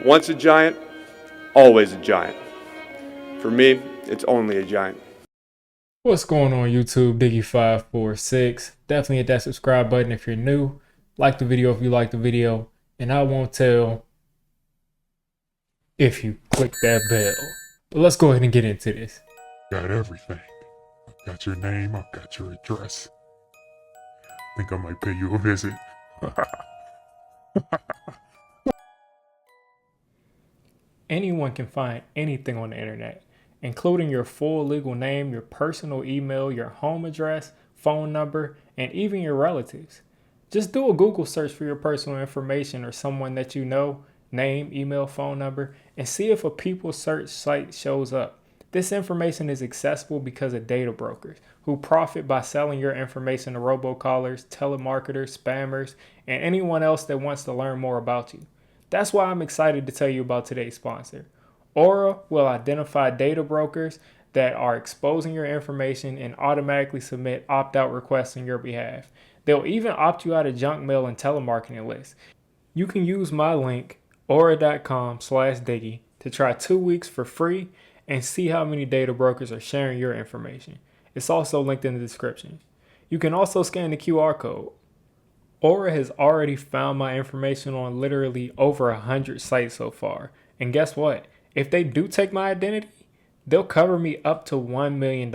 Once a giant, always a giant. For me, it's only a giant. What's going on YouTube? Diggy546. Definitely hit that subscribe button if you're new. Like the video if you like the video. And I won't tell if you click that bell. But let's go ahead and get into this. Got everything. I've got your name, I've got your address. Think I might pay you a visit. Anyone can find anything on the internet, including your full legal name, your personal email, your home address, phone number, and even your relatives. Just do a Google search for your personal information or someone that you know, name, email, phone number, and see if a people search site shows up. This information is accessible because of data brokers who profit by selling your information to robocallers, telemarketers, spammers, and anyone else that wants to learn more about you. That's why I'm excited to tell you about today's sponsor. Aura will identify data brokers that are exposing your information and automatically submit opt-out requests on your behalf. They'll even opt you out of junk mail and telemarketing lists. You can use my link, aura.com/diggy, to try 2 weeks for free and see how many data brokers are sharing your information. It's also linked in the description. You can also scan the QR code. Aura has already found my information on literally over 100 sites so far. And guess what? If they do take my identity, they'll cover me up to $1 million.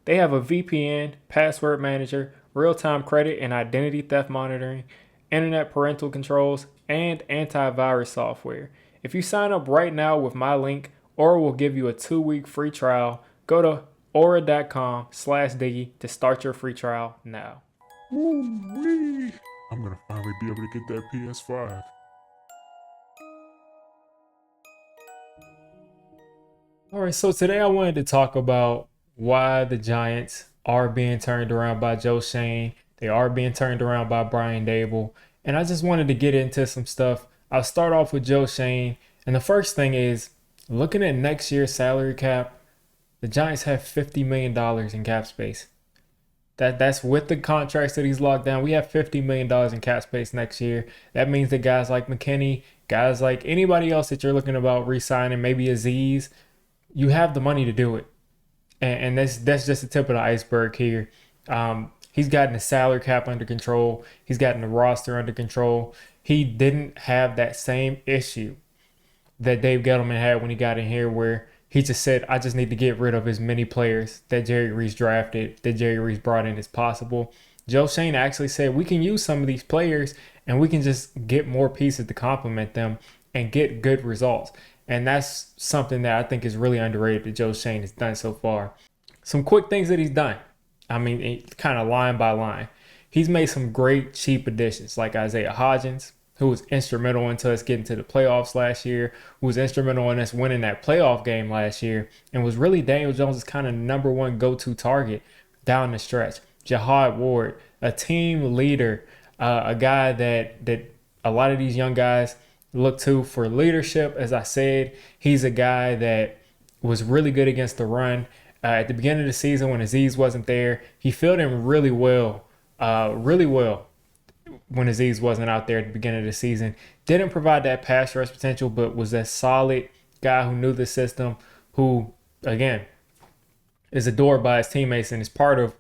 They have a VPN, password manager, real-time credit and identity theft monitoring, internet parental controls, and antivirus software. If you sign up right now with my link, Aura will give you a 2-week free trial. Go to aura.com/diggy to start your free trial now. Woo-wee! I'm gonna finally be able to get that PS5. All right, so today I wanted to talk about why the Giants are being turned around by Joe Schoen. They are being turned around by Brian Daboll. And I just wanted to get into some stuff. I'll start off with Joe Schoen. And the first thing is, looking at next year's salary cap, the Giants have $50 million in cap space. That's with the contracts that he's locked down. We have $50 million in cap space next year. That means that guys like McKinney, guys like anybody else that you're looking about re-signing, maybe Aziz, you have the money to do it. And that's just the tip of the iceberg here. He's gotten the salary cap under control. He's gotten the roster under control. He didn't have that same issue that Dave Gettleman had when he got in here, where he just said, I just need to get rid of as many players that Jerry Reese drafted, that Jerry Reese brought in as possible. Joe Schoen actually said, we can use some of these players and we can just get more pieces to complement them and get good results. And that's something that I think is really underrated that Joe Schoen has done so far. Some quick things that he's done. I mean, kind of line by line. He's made some great cheap additions like Isaiah Hodgins, who was instrumental into us getting to the playoffs last year, who was instrumental in us winning that playoff game last year, and was really Daniel Jones' kind of number one go-to target down the stretch. Jihad Ward, a team leader, a guy that a lot of these young guys look to for leadership. As I said, he's a guy that was really good against the run. At the beginning of the season when Aziz wasn't there, he filled in really well when Aziz wasn't out there at the beginning of the season. Didn't provide that pass rush potential, but was a solid guy who knew the system, who, again, is adored by his teammates and is part of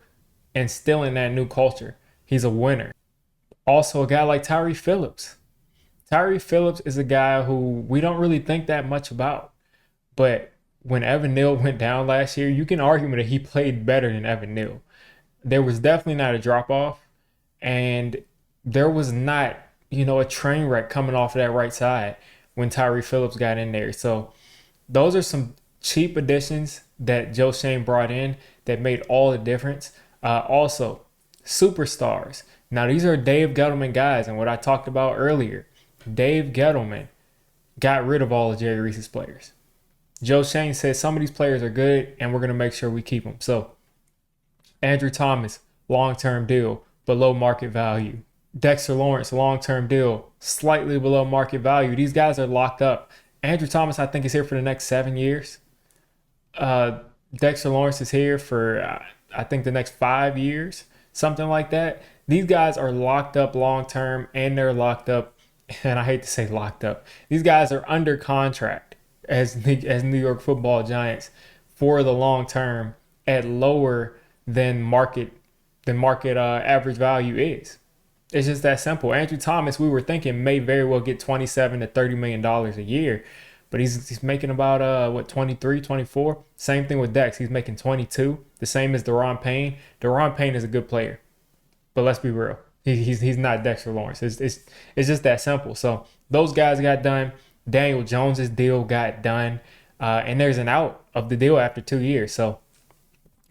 instilling that new culture. He's a winner. Also, a guy like Tyree Phillips. Tyree Phillips is a guy who we don't really think that much about. But when Evan Neal went down last year, you can argue that he played better than Evan Neal. There was definitely not a drop-off. And there was not, a train wreck coming off of that right side when Tyree Phillips got in there. So those are some cheap additions that Joe Schoen brought in that made all the difference. Also, superstars. Now, these are Dave Gettleman guys. And what I talked about earlier, Dave Gettleman got rid of all of Jerry Reese's players. Joe Schoen said some of these players are good and we're going to make sure we keep them. So Andrew Thomas, long-term deal, below market value. Dexter Lawrence, long-term deal, slightly below market value. These guys are locked up. Andrew Thomas, I think, is here for the next 7 years. Dexter Lawrence is here for, I think, the next 5 years, something like that. These guys are locked up long-term, and they're locked up and I hate to say locked up. These guys are under contract as New York Football Giants for the long term at lower than market average value is. It's just that simple. Andrew Thomas, we were thinking may very well get 27 to 30 million dollars a year, but he's making about what, 23, 24. Same thing with Dex. He's making 22. The same as Deron Payne. Deron Payne is a good player, but let's be real. He's not Dexter Lawrence. It's just that simple. So those guys got done. Daniel Jones's deal got done, and there's an out of the deal after 2 years. So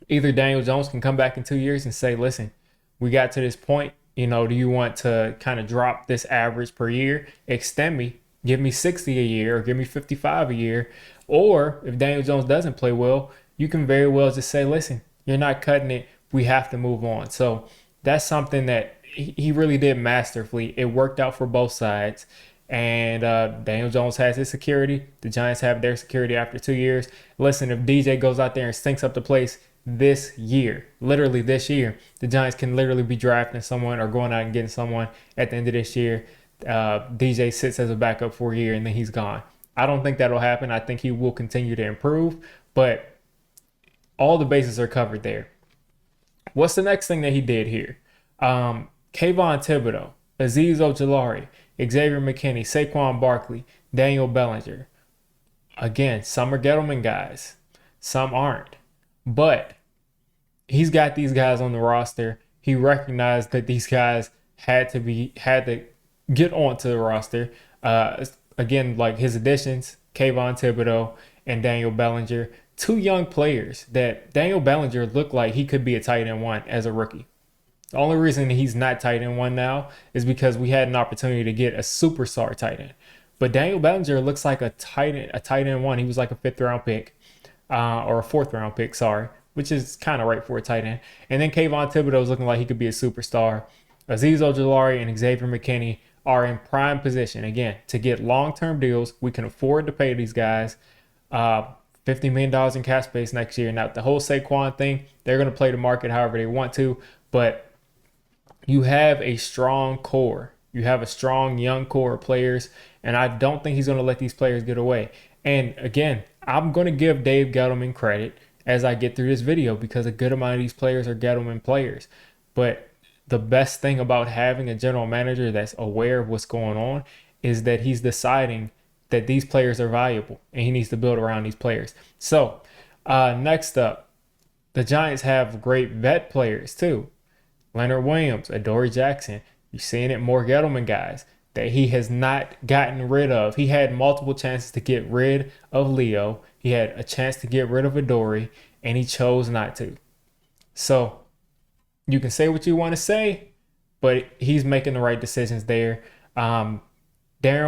either Daniel Jones can come back in 2 years and say, listen, we got to this point. You know, do you want to kind of drop this average per year, extend me, give me 60 a year, or give me 55 a year? Or if Daniel Jones doesn't play well, you can very well just say, listen, you're not cutting it. We have to move on. So that's something that he really did masterfully. It worked out for both sides. And Daniel Jones has his security. The Giants have their security after 2 years. Listen, if DJ goes out there and stinks up the place this year, literally this year, the Giants can literally be drafting someone or going out and getting someone at the end of this year. DJ sits as a backup for a year and then he's gone. I don't think that'll happen. I think he will continue to improve, but all the bases are covered there. What's the next thing that he did here? Kayvon Thibodeau, Azeez Ojulari, Xavier McKinney, Saquon Barkley, Daniel Bellinger. Again, some are Gettleman guys, some aren't. But he's got these guys on the roster. He recognized that these guys had to get onto the roster. Again, like his additions, Kayvon Thibodeau and Daniel Bellinger, two young players that Daniel Bellinger looked like he could be a tight end one as a rookie. The only reason he's not tight end one now is because we had an opportunity to get a superstar tight end. But Daniel Bellinger looks like a tight end one. He was like a 5th round pick, or a 4th round pick, sorry, which is kind of right for a tight end. And then Kayvon Thibodeau is looking like he could be a superstar. Azeez Ojulari and Xavier McKinney are in prime position, again, to get long-term deals. We can afford to pay these guys $50 million in cap space next year. Now, the whole Saquon thing, they're going to play the market however they want to, but you have a strong core. You have a strong young core of players, and I don't think he's going to let these players get away. And again, I'm going to give Dave Gettleman credit as I get through this video because a good amount of these players are Gettleman players. But the best thing about having a general manager that's aware of what's going on is that he's deciding that these players are valuable and he needs to build around these players. So next up, the Giants have great vet players too. Leonard Williams, Adoree Jackson. You're seeing it more Gettleman guys that he has not gotten rid of. He had multiple chances to get rid of Leo. He had a chance to get rid of Adoree, and he chose not to. So you can say what you want to say, but he's making the right decisions there. Darren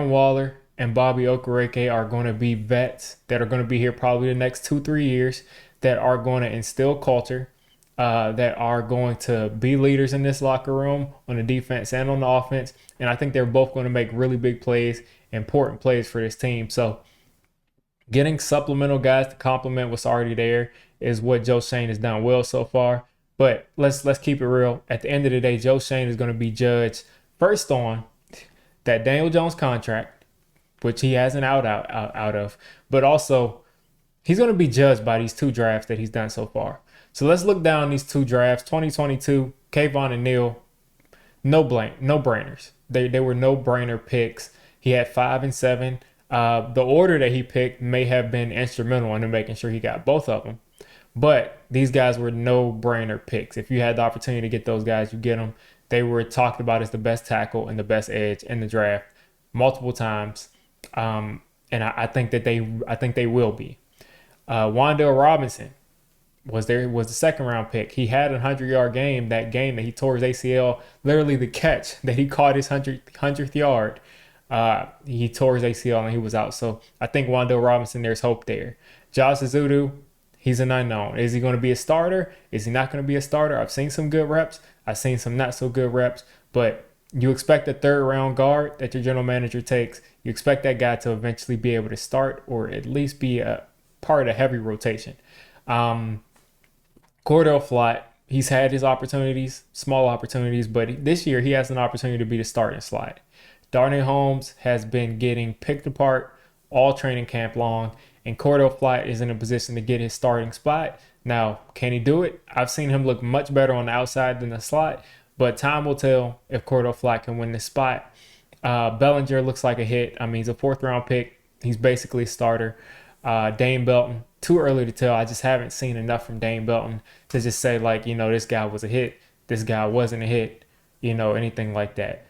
Waller and Bobby Okereke are going to be vets that are going to be here probably the next 2-3 years that are going to instill culture, that are going to be leaders in this locker room on the defense and on the offense. And I think they're both going to make really big plays, important plays for this team. So getting supplemental guys to complement what's already there is what Joe Schoen has done well so far. But let's keep it real. At the end of the day, Joe Schoen is going to be judged first on that Daniel Jones contract, which he has an out of, but also he's going to be judged by these 2 drafts that he's done so far. So let's look down these 2 drafts. 2022, Kayvon and Neal, no-brainers. They were no-brainer picks. He had 5 and 7. The order that he picked may have been instrumental in making sure he got both of them. But these guys were no-brainer picks. If you had the opportunity to get those guys, you get them. They were talked about as the best tackle and the best edge in the draft multiple times. And I think they will be. Wan'Dale Robinson was the 2nd round pick. He had a 100-yard game that he tore his ACL, literally the catch that he caught his 100th yard. He tore his ACL and he was out. So I think Wan'Dale Robinson, there's hope there. Josh Ezeudu, he's an unknown. Is he going to be a starter? Is he not going to be a starter? I've seen some good reps. I've seen some not so good reps, but you expect a 3rd round guard that your general manager takes. You expect that guy to eventually be able to start or at least be a part of the heavy rotation. Cordell Flott, he's had his opportunities, small opportunities, but this year he has an opportunity to be the starting slot. Darnay Holmes has been getting picked apart all training camp long, and Cordell Flott is in a position to get his starting spot. Now, can he do it? I've seen him look much better on the outside than the slot, but time will tell if Cordell Flott can win this spot. Bellinger looks like a hit. I mean, he's a 4th-round pick. He's basically a starter. Dane Belton, too early to tell. I just haven't seen enough from Dane Belton to just say, like, this guy was a hit. This guy wasn't a hit, anything like that.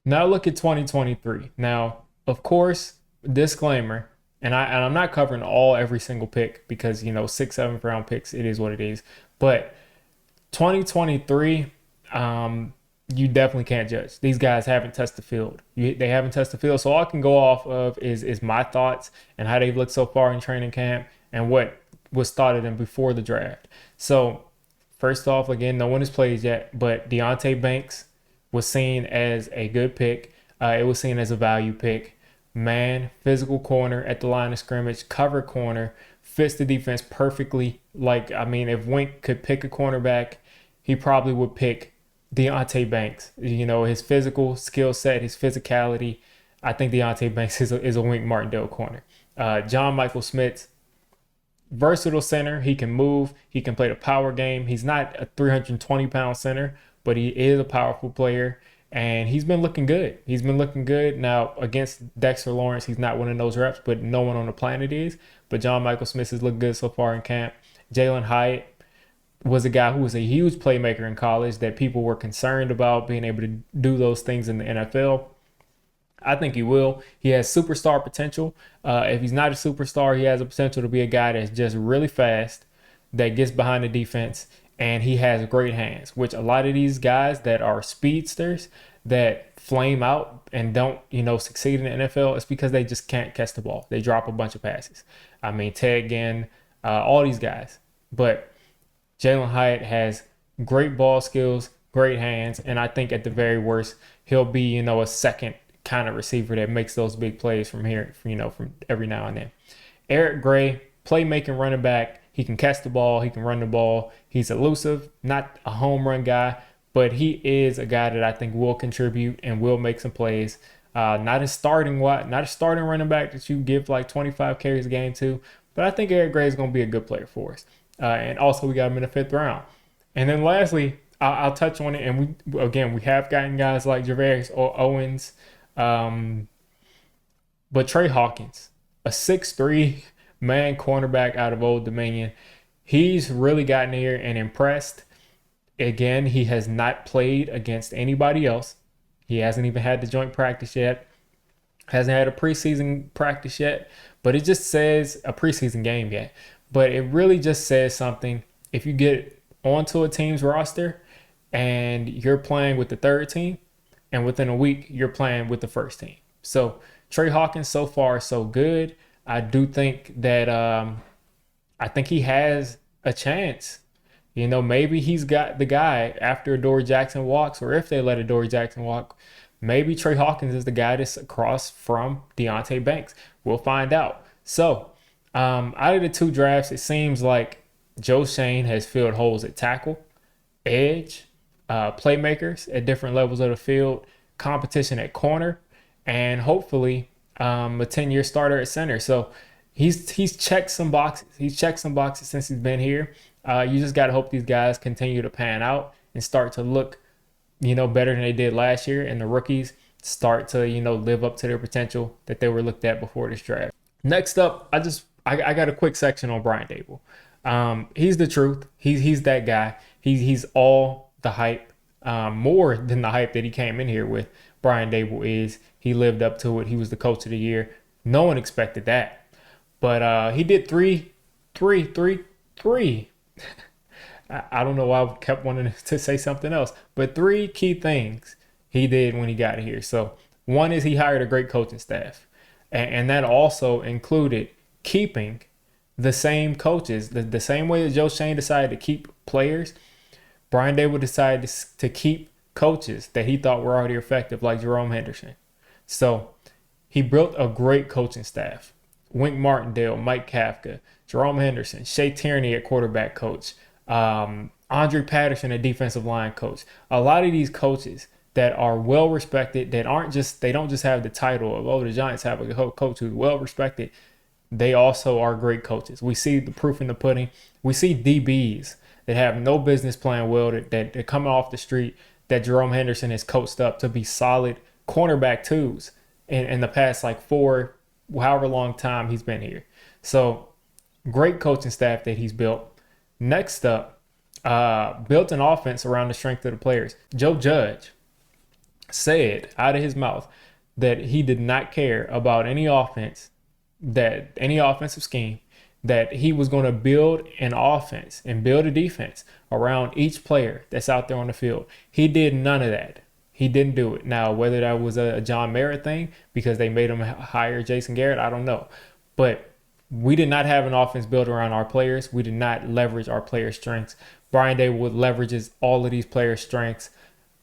Now look at 2023. Now, of course, disclaimer, and I'm not covering every single pick because 6th, 7th round picks, it is what it is. But 2023, you definitely can't judge. These guys haven't touched the field. They haven't touched the field. So all I can go off of is my thoughts and how they've looked so far in training camp and what was thought of them before the draft. So first off, again, no one has played yet, but Deonte Banks was seen as a good pick. It was seen as a value pick. Man, physical corner at the line of scrimmage, cover corner, fits the defense perfectly. If Wink could pick a cornerback, he probably would pick Deonte Banks. His physical skill set, his physicality. I think Deonte Banks is a Wink Martindale corner. John Michael Smith, versatile center. He can move. He can play the power game. He's not a 320-pound center, but he is a powerful player. And he's been looking good. Now, against Dexter Lawrence, he's not winning those reps, but no one on the planet is. But John Michael Smith has looked good so far in camp. Jalen Hyatt was a guy who was a huge playmaker in college that people were concerned about being able to do those things in the NFL. I think he will. He has superstar potential. If he's not a superstar, he has a potential to be a guy that's just really fast, that gets behind the defense, and he has great hands, which a lot of these guys that are speedsters that flame out and don't, succeed in the NFL, it's because they just can't catch the ball. They drop a bunch of passes. I mean, Ted Ginn, all these guys. But Jalen Hyatt has great ball skills, great hands, and I think at the very worst, he'll be, a second kind of receiver that makes those big plays from every now and then. Eric Gray, playmaking running back. He can catch the ball. He can run the ball. He's elusive, not a home run guy, but he is a guy that I think will contribute and will make some plays. Not a starting running back that you give like 25 carries a game to, but I think Eric Gray is going to be a good player for us. And also we got him in the 5th round. And then lastly, I'll touch on it. And we have gotten guys like Javarius Owens, but Trey Hawkins, a 6'3" man cornerback out of Old Dominion. He's really gotten here and impressed. Again, he has not played against anybody else. He hasn't even had the joint practice yet. Hasn't had a preseason practice yet. But it just says a preseason game yet. But it really just says something. If you get onto a team's roster and you're playing with the 3rd team, and within a week, you're playing with the 1st team. So Trey Hawkins, so far, so good. I do think that I think he has a chance. Maybe he's got the guy after Adoree Jackson walks, or if they let Adoree Jackson walk, maybe Trey Hawkins is the guy that's across from Deonte Banks. We'll find out. So out of the 2 drafts, it seems like Joe Schoen has filled holes at tackle, edge, playmakers at different levels of the field, competition at corner, and hopefully a 10-year starter at center. So he's checked some boxes. He's checked some boxes since he's been here. You just got to hope these guys continue to pan out and start to look, better than they did last year. And the rookies start to, live up to their potential that they were looked at before this draft. Next up, I got a quick section on Brian Daboll. He's the truth. He's that guy. He's all the hype, more than the hype that he came in here with. Brian Daboll is. He lived up to it. He was the coach of the year. No one expected that. But he did three. I don't know why I kept wanting to say something else. But 3 key things he did when he got here. So one is he hired a great coaching staff. And that also included keeping the same coaches. The same way that Joe Schoen decided to keep players, Brian Daboll decided to keep coaches that he thought were already effective, like Jerome Henderson. So he built a great coaching staff. Wink Martindale, Mike Kafka, Jerome Henderson, Shea Tierney at quarterback coach, Andre Patterson at defensive line coach. A lot of these coaches that are well respected, that they don't just have the title of, oh, the Giants have a coach who's well respected. They also are great coaches. We see the proof in the pudding. We see DBs that have no business playing well, that coming off the street, that Jerome Henderson has coached up to be solid cornerback twos in the past like 4, however long time he's been here. So great coaching staff that he's built. Next up, built an offense around the strength of the players. Joe Judge said out of his mouth that he did not care about any offensive scheme, that he was going to build an offense and build a defense around each player that's out there on the field. He did none of that. He didn't do it. Now, whether that was a John Merritt thing because they made him hire Jason Garrett, I don't know. But we did not have an offense built around our players. We did not leverage our players' strengths. Brian Daboll leverages all of these players' strengths,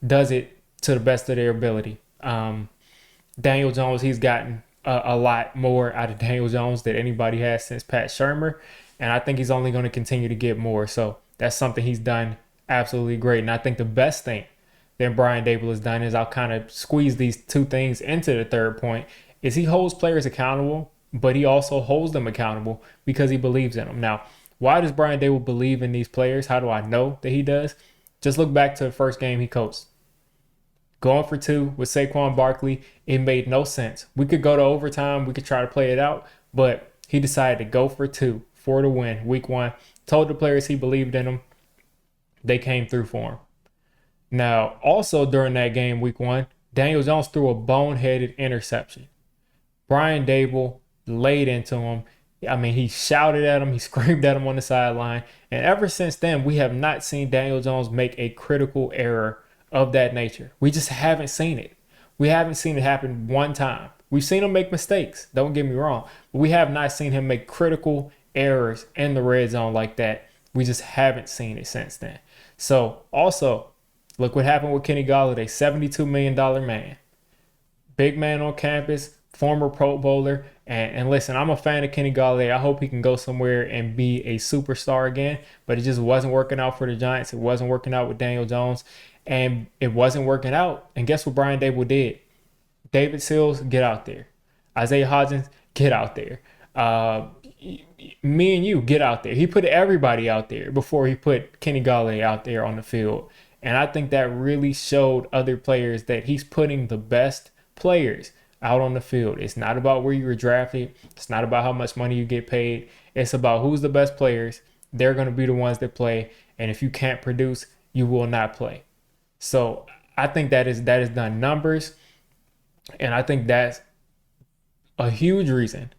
does it to the best of their ability. Daniel Jones, he's gotten a lot more out of Daniel Jones than anybody has since Pat Shurmur. And I think he's only going to continue to get more. So that's something he's done absolutely great. And I think the best thing that Brian Daboll has done is I'll kind of squeeze these two things into the third point is he holds players accountable, but he also holds them accountable because he believes in them. Now, why does Brian Daboll believe in these players? How do I know that he does? Just look back to the first game he coached. Going for 2 with Saquon Barkley, it made no sense. We could go to overtime. We could try to play it out, but he decided to go for 2 for the win week 1. Told the players he believed in them. They came through for him. Now, also during that game week 1, Daniel Jones threw a boneheaded interception. Brian Daboll laid into him. I mean, he shouted at him. He screamed at him on the sideline. And ever since then, we have not seen Daniel Jones make a critical error of that nature. We just haven't seen it. We haven't seen it happen one time. We've seen him make mistakes. Don't get me wrong. But we have not seen him make critical errors in the red zone like that. We just haven't seen it since then. So also, look what happened with Kenny Golladay, $72 million man. Big man on campus, former Pro Bowler. And listen, I'm a fan of Kenny Golladay. I hope he can go somewhere and be a superstar again. But it just wasn't working out for the Giants. It wasn't working out with Daniel Jones. And it wasn't working out. And guess what Brian Daboll did? David Sills, get out there. Isaiah Hodgins, get out there. Me and you, get out there. He put everybody out there before he put Kenny Golladay out there on the field. And I think that really showed other players that he's putting the best players out on the field. It's not about where you were drafted. It's not about how much money you get paid. It's about who's the best players. They're going to be the ones that play. And if you can't produce, you will not play. So I think that is done numbers. And I think that's a huge reason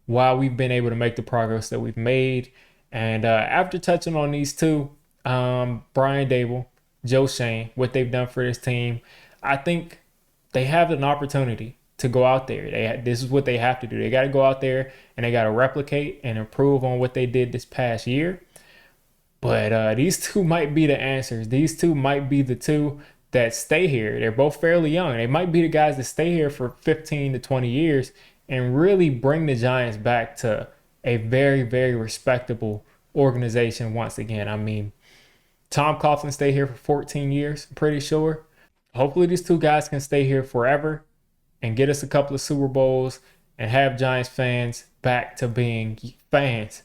why we've been able to make the progress that we've made. And after touching on these two, Brian Daboll, Joe Schoen, what they've done for this team, I think they have an opportunity to go out there. This is what they have to do. They got to go out there and they got to replicate and improve on what they did this past year. But these two might be the answers. These two might be the two that stay here. They're both fairly young. They might be the guys that stay here for 15 to 20 years and really bring the Giants back to a very, very respectable organization once again. I mean, Tom Coughlin stayed here for 14 years, I'm pretty sure. Hopefully these two guys can stay here forever and get us a couple of Super Bowls and have Giants fans back to being fans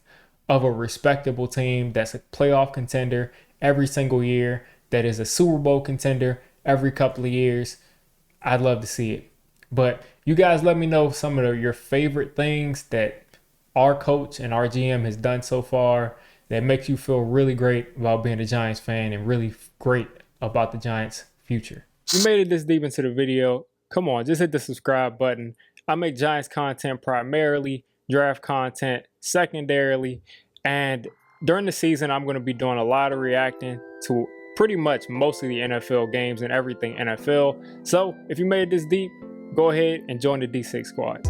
of a respectable team that's a playoff contender every single year, that is a Super Bowl contender every couple of years. I'd love to see it. But you guys let me know some of your favorite things that our coach and our GM has done so far that makes you feel really great about being a Giants fan and really great about the Giants' future. If you made it this deep into the video, come on, just hit the subscribe button. I make Giants content primarily, draft content secondarily, and during the season, I'm going to be doing a lot of reacting to pretty much most of the NFL games and everything NFL. So if you made it this deep, go ahead and join the D6 squad.